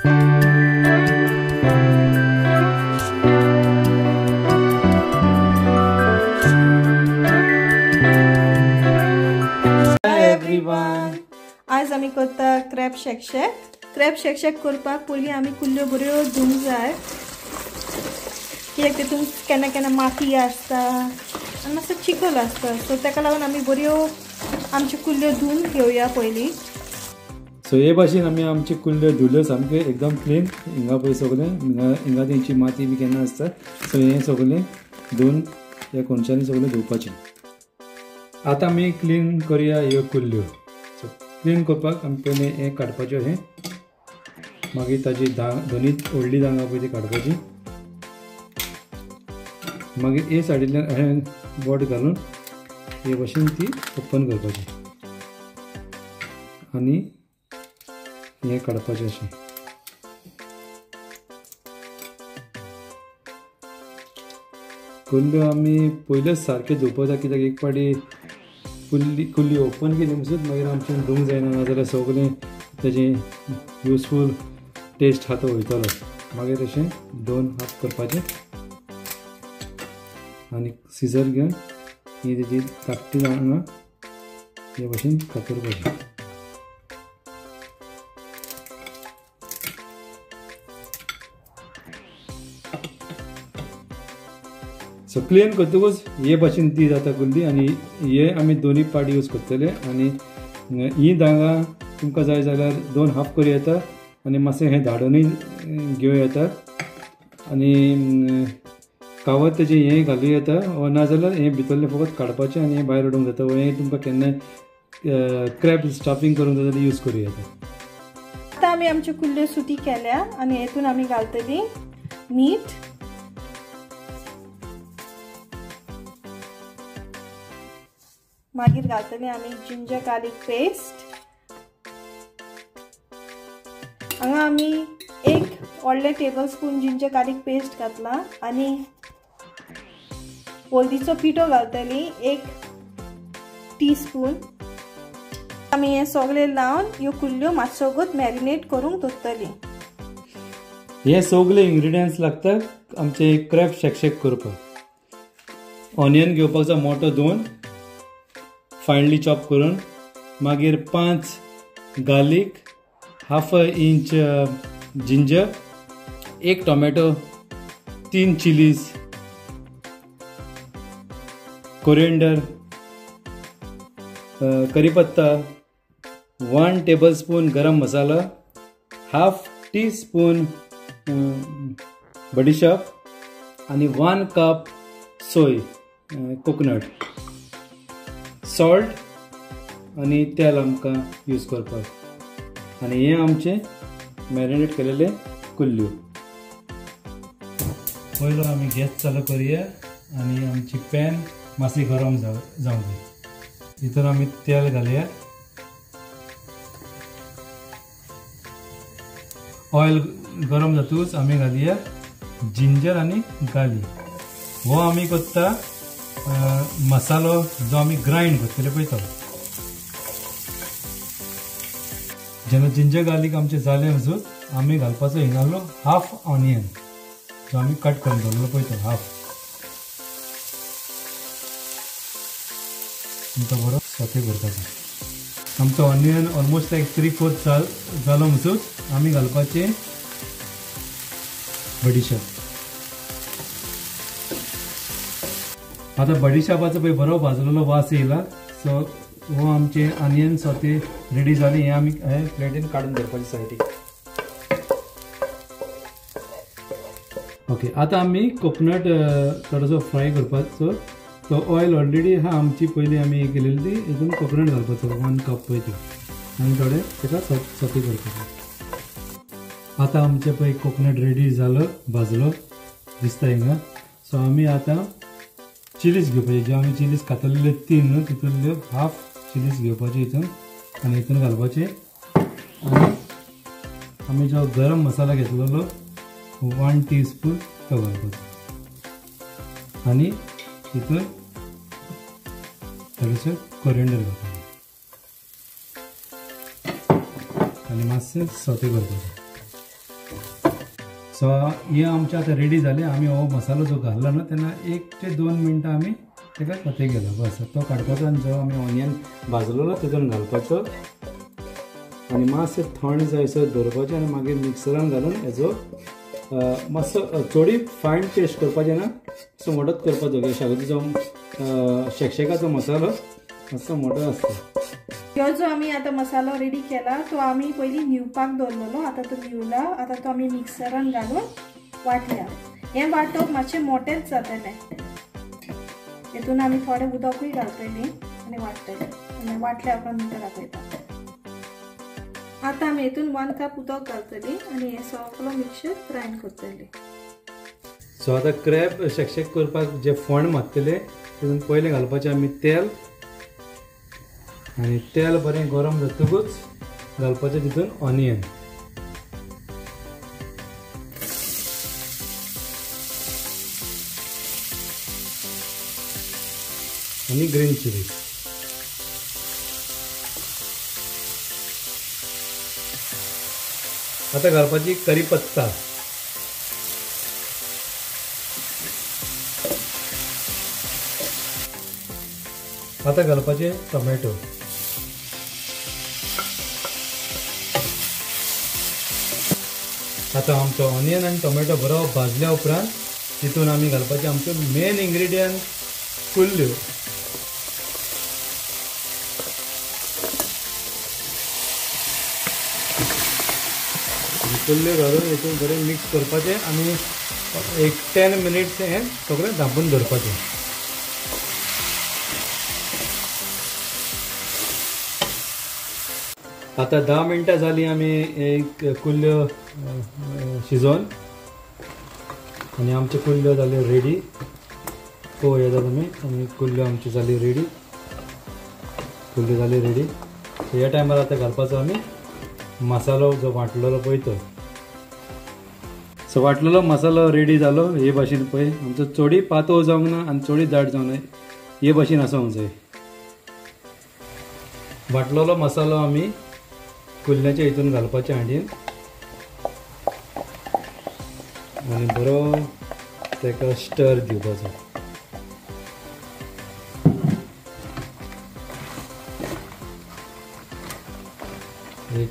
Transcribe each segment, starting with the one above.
आज आमी करता क्रॅब शेकशेक. क्रॅब शेकशेक करपाक पयलीं आमी कुल्ल्यो बऱ्यो धुवंक जाय, कित्याक तितून केन्ना केन्ना माती आसता आनी मातसो चिकल आसता, सो ताका लागून आमी बऱ्यो आमच्यो कुल्ल्यो धुवून घेवया पयलीं. सो हे भाशेन आमी आमचे कुल्ल्यो धुल्यो सामके एकदम क्लीन. हिंगा पळय सगळें हिंगा तेंची माती बी केन्ना आसता, सो हें सगळें धुवन ह्या कोणशांनी सगळें धुवपाचें. आतां आमी क्लीन करुया ह्यो कुल्ल्यो. सो क्लीन करपाक आमी पयलीं हें काडपाचें, हें मागीर ताजी दोनी व्हडली दांगा पळय ती काडपाची, मागीर हे सायडींतल्यान हें बोट घालून हे भाशेन ती ओपन करपाची आनी हें काडपाचें अशें. कुल्ल्यो आमी पयलेच सारके धुवपाक जाय, कित्याक एक पाटी कुल्ली ओपन केली म्हणसर मागीर आमचें धुवंक जायना, नाजाल्यार सगळें तेजें युजफूल टेस्ट हा तो वयतलो. मागीर अशें दोन हात करपाचें आनी सिजर घेवन ही तेजी धाकटी दांगा हे भाशेन कातरपाची. सो क्लीन करतकूच हे भाशेन ती जाता कुल्ली, आनी हे आमी दोनी पार्ट यूज करतले. आनी ही दांगा तुमकां जाय जाल्यार दोन हाफ करूं येता आनी मातशें हें धाडूनय घेवं येता आनी कावत तेजें हें घालूं येता, वा नाजाल्यार हें भितरलें फकत काडपाचें आनी हें भायर उडोवंक जाता, वा हें तुमकां केन्नाय क्रॅब स्टफींग करूंक जाय जाल्यार यूज करूं येता. आतां आमी आमच्यो कुल्ल्यो सुटी केल्या आनी हेतून आमी घालतलीं मीठ, मागीर घालतलीं आमी जिंजर गार्लिक पेस्ट. हांगा आमी 1 व्हडले table spoon ginger garlic paste घातला आनी हळदीचो पिठो घालतलीं 1 टीस्पून. आमी हें सगळें लावन ह्यो कुल्ल्यो मातसो वगत मॅरिनेट करूंक दवरतलीं. हे सगळे इंग्रेडियंट्स लागतात आमचे क्रॅब शेकशेक करपाक. ऑनियन घेवपाचो मोठो 2 फायनली चॉप करून, मागीर 5 garlic, half inch ginger, 1 tomato, 3 chillies, coriander, करीपत्ता, 1 tablespoon garam masala, half teaspoon बडीशॉप आनी 1 कप सोय कोकोनट, सॉल्ट आनी तेल आमकां यूज करपाक. आनी हे आमचे मॅरिनेट केलेले कुल्ल्यो. पयलो आमी गॅस चालू करुया आनी आमची पॅन मातशी गरम जावंक जाय. तितून आमी तेल घालुया, ऑयल गरम जातूच आमी घालुया जिंजर आनी गार्लिक. हो आमी करता मसालो जो आमी ग्राइंड करतले पळय तो. जेन्ना जिंजर गार्लिक आमचे जाले म्हणसर आमी घालपाचो हिंगालो हाफ ऑनियन जो आमी कट करून दवरलो पळय तो हाफ. आमचो बरो सोते करपाचो. आमचो ऑनियन ऑलमोस्ट लायक 3/4 जालो म्हणसर आमी घालपाचे बडीशॉप. आता बडीशॉपाचो पळय बरो भाजलेलो वास येयला, सो हो आमचे ऑनियन सोते रेडी जाले. हे आमी हे प्लेटीन काडून दवरपाचे सायडीक. ओके, आता आमी कोकोनट थोडोसो फ्राय करपाचो. तो ऑयल ऑलरेडी हा आमची पयली आमी केलेली ती, हितून कोकोनट घालपाचो 1 कप पळय ती आनी थोडे ताका सोते करपाचो. आता आमचे पळय कोकोनट रेडी जालो, भाजलो दिसता हिंगा. सो आमी आता चिलीज घेवपाचे, जे आमी चिलीज कातरलेले 3 तितूंतल्यो हाफ चिलीज घेवपाचे हितून आनी हितून घालपाचे. आनी आमी जो गरम मसाला घेतलेलो 1 टीस्पून तो घालपाचो आनी हितून थोडेशें कोरिएंडर घालपाचें आनी मातशें सोते करपाचें. सो हे आमचे आता रेडी झाले. आम्ही हो मसालो जो घालला ना तेन्ना 1 ते 2 मिनटां आमी तेका कोते गेलो बस. तो काडपाचो आनी जो आमी ऑनियन भाजलेलो तितून घालपाचो आनी मातशें थंड जायसर दवरपाचें आनी मागीर मिक्सरान घालून हेजो मातसो चोडी फायन पेस्ट करपाचें ना, मातसो मोठोच करपाचो. शागोतीचो शेकशेकाचो मसालो मातसो मोठो आसता. ह्यो जो आमी आतां मसालो रेडी केला तो आमी पयलीं न्हिवपाक दवरलेलो. आतां तो न्हिवला. आतां तो आमी मिक्सरान घालून वाटल्या. हें वाटप मातशें मोठेंच जातलें. हेतून आमी थोडें उदकूय घालतलीं आनी वाटतलीं आनी वाटल्या उपरांत तुमकां दाखयता. आतां आमी हेतून 1 कप उदक घालतलीं आनी हें सगळो मिक्सचर ग्रायंड करतलीं. सो आतां क्रॅब शेकशेक करपाक जे फोंड मारतले तितून पयलें घालपाचें आमी तेल आनी तेल बरें गरम जातकूच घालपाचें तितून ऑनियन आनी ग्रीन चिली. आतां घालपाची करीपत्ता आतां घालपाचे टोमॅटो आतां आमचो ऑनियन आनी टोमॅटो बरो भाजल्या उपरांत तितून आमी घालपाचे आमच्यो मेन इन्ग्रेडियंट कुल्ल्यो. कुल्ल्यो घालून हेतून बरें मिक्स करपाचें आनी 10 मिनिट्स हें सगळें धांपून दवरपाचें. आतां 10 मिनटां जालीं आमी एक कुल्ल्यो शिजोवन आनी आमच्यो कुल्ल्यो जाल्यो रेडी. पळोवं येता तुमी आनी कुल्ल्यो आमच्यो जाल्यो रेडी. कुल्ल्यो जाल्यो रेडी. सो ह्या टायमार आतां घालपाचो आमी मसालो जो वाटलेलो पळय तो. सो वाटलेलो मसालो रेडी जालो. हे भाशेन पळय आमचो चोडी पातळ जावंक ना आनी चोडी दाट जावंक ना. हे भाशेन आसूंक जाय. वाटलेलो मसालो आमी कुल्ल्याच्या हितून घालपाचें हांडीन आनी बरो तेका स्टर दिवपाचो. एक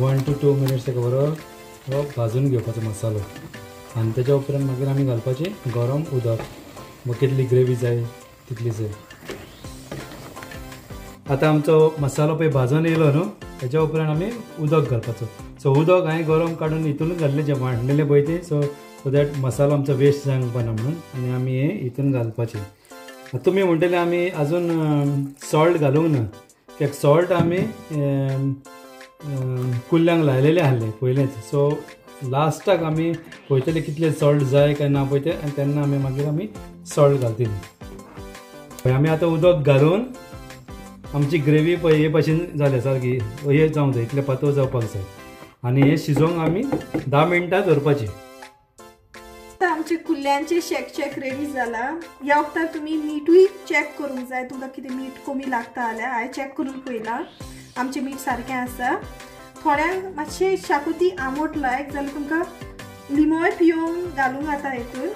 1 to 2 मिनिट्स तेका बरो भाजून घेवपाचो मसालो आनी तेच्या उपरांत मागीर आमी घालपाचें गरम उदक. मग कितली ग्रेवी जाय तितली जाय. आतां आमचो मसालो पळय भाजून येयलो न्हू तेच्या उपरांत आमी उदक घालपाचो. सो उदक हांवें गरम काडून हितूनच घातलें जें वांटलेलें पळय तें. सो दॅट मसालो आमचो वेस्ट जावंक ना म्हणून आनी आमी हें हितून घालपाचें. तुमी म्हणटले आमी आजून सॉल्ट घालूंक ना कित्याक सॉल्ट आमी कुल्ल्यांक लायलेलें आहलें पयलेंच. सो लास्टाक आमी पळयतले कितलें सॉल्ट जाय काय ना पळय तें आनी तेन्ना आमी मागीर आमी सॉल्ट घालतलीं. आमी आतां उदक घालून आमची ग्रेवी पळय हे भाशेन जाल्या सारकी हे जावंक जाय इतलें पातळ जावपाक जाय आनी हे शिजोवंक आमी 10 मिनटां दवरपाची. आमचे कुल्ल्यांचे शेक रेडी जाला. ह्या वक्तार तुमी मीठूय चॅक करूंक जाय. तुमकां कितें मीठ कमी लागता जाल्यार हांवें चॅक करून पळयलां आमचें मीठ सारकें आसा. थोड्यांक मातशें शाकोती आंबट लायक जाल्यार तुमकां लिमोय पिवूंक घालूंक जाता हितून.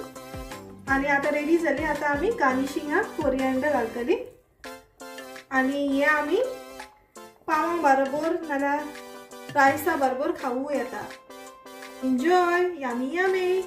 आनी आतां रेडी जाली. आतां आमी गार्निशिंगाक कोरिएंडर घालतली आनी हे आमी पावां बरोबर नाल्यार रायसा बरोबर खावूं येता. एन्जॉय. यामी यामी.